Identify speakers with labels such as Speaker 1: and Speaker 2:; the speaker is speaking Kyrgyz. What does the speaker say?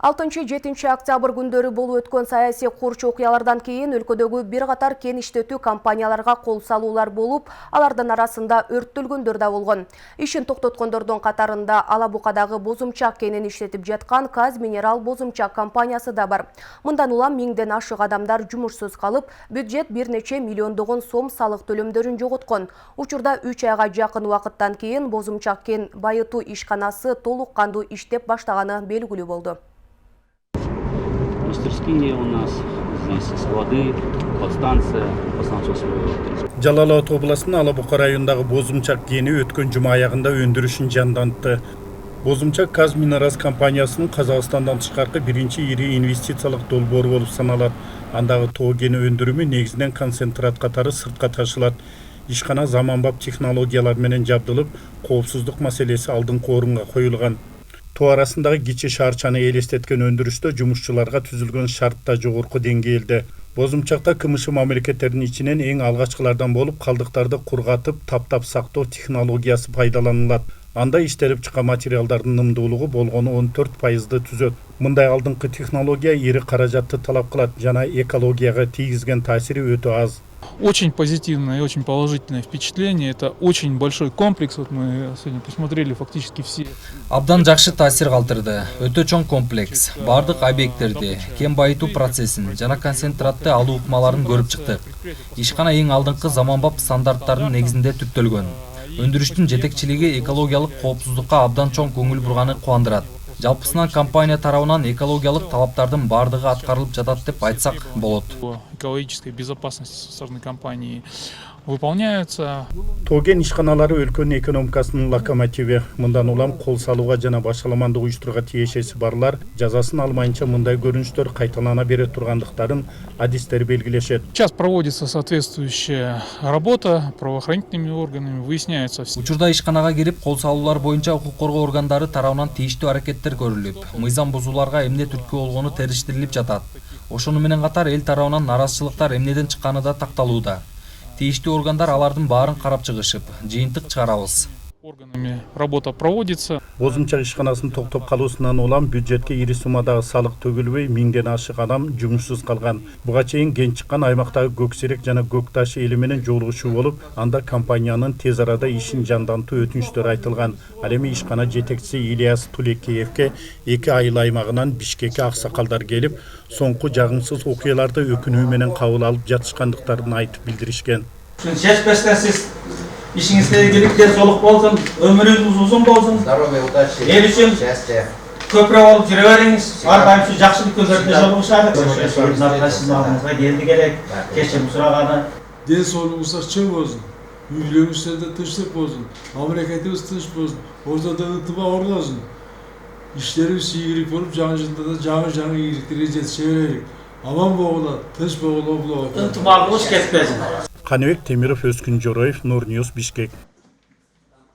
Speaker 1: 6-7 октябрь күндөрү болуп өткөн саясий курч окуялардан кийин өлкөдөгү бир катар кен иштетүү компанияларга кол салуулар болуп, алардын арасында өрттөлгөндөр да болгон. Ишин токтоткондордун катарында Ала Букадагы Бозумчак кенин иштетип жаткан Каз Минерал Бозумчак компаниясы да бар. Мындан улам 1000ден ашык адамдар жумушсуз калып, бюджет бир нече миллиондогон сом салык төлөмдөрүн жоготкон. Учурда 3 айга жакын убакыттан кийин Бозумчак кен байытуу ишканасы толук кандуу иштеп баштаганы белгилүү болду.
Speaker 2: Мастерские у нас, здесь склады, подстанция,
Speaker 3: Жалал Абад областынын Ала Бука районундагы Бозумчак кени өткөн жума аягында өндүрүшүн жандантты. Бозумчак Каз Минерал компаниясынын Казакстандан тышкаркы биринчи ири инвестициялык долбоору болуп саналат. Андагы тоо кени өндүрүмү негизинен концентрат катары сыртка ташылат. Ишкана заманбап технологиялар менен жабдылып, коопсуздук маселеси алдыңкы орунга коюлган. Тоо арасындагы кичи шаарчаны элестеткен өндүрүштө жумушчуларга түзүлгөн шарт да жогорку деңгээлде. Бозумчакта КМШ мамлекеттеринин ичинен эң алгачкылардан болуп, калдыктарды кургатып, таптап сактоо технологиясы пайдаланылат. Анда иштелип чыккан материалдардын нымдуулугу болгону 14%ды түзөт. Мындай алдыңкы технология ири каражатты талап кылат жана экологияга тийгизген таасири өтө аз.
Speaker 4: Очень позитивное и очень положительное впечатление. Это очень большой комплекс. Вот мы сегодня посмотрели фактически все.
Speaker 5: Абдан жакшы таасир калтырды. Өтө чоң комплекс. Бардык объекттерди, кен байытуу процессин жана концентратты алуу ыкмаларын көрүп чыктык. Ишкана эң алдыңкы заманбап стандарттардын негизинде түптөлгөн. Өндүрүштүн жетекчилиги экологиялык коопсуздукка абдан чоң көңүл бурганы кубандырат. Жалпысынан компания тарабынан экологиялык талаптардын бардыгы аткарылып жатат деп айтсак болот.
Speaker 4: Экологическая безопасность со стороны компании выполняется.
Speaker 3: Тоо кен ишканалары өлкөнүн экономикасынын локомотиви. Мындан улам кол салууга жана башаламандык уюштурууга тиешеси барлар жазасын алмайынча мындай көрүнүштөр кайталана бере тургандыктарын адистер белгилешет.
Speaker 4: Сейчас проводится соответствующая работа правоохранительными органами, выясняется все.
Speaker 5: Учурда ишканага кирип кол салуулар боюнча укук коргоо органдары тарабынан тийиштүү аракеттер көрүлүп, мыйзам бузууларга эмне түрткү болгону териштирилип жатат. Ошону менен катар эл тарабынан наразычылыктар эмнеден чыкканы да такталууда. Тийиштүү органдар алардын баарын карап чыгышып, жыйынтык чыгарабыз.
Speaker 4: Органами работа проводится.
Speaker 3: Бозумчак ишканасын токтоп калуусунан улам бюджетке ири суммадагы салык төгүлбөй 1000ден ашык адам жумушсуз калган. Буга чейин кен чыккан аймактагы Көксерек жана Көк Таш эли менен жолугушуу болуп, анда компаниянын тез арада ишин жандантуу өтүнүчтөр айтылган. Ал эми ишкана жетекчиси Ильяс Тулекеевке 2 айыл аймагынан Бишкекке аксакалдар келип, соңку жагымсыз окуяларды өкүнүү менен кабыл алып жатышкандыктарын айтып билдиришкен.
Speaker 6: Чечпестен сиз işinizde ilgili soluk bolsun, ömrünüz uzun bolsun. El üçün köprü olup jüre beriniz. Arkaim şu jakşılık gözlerinde joluguşar. Arkadaşınızın ağzınıza geldi gerek. Keşke bu suragаны.
Speaker 7: Den sağlığınız çöp olsun. Ülkemizde tınçlık olsun. Memleketimiz tınç olsun. Ortada ıntıma olsun. İşlerimiz iyilik olup canlı da canı iyilikleri yetişebilelim. Aman boğula, tınç boğula.
Speaker 6: Intıma hoş kesmesin.
Speaker 3: Kanibek Temirov, Özgün Joroyev, Nur News, Bishkek.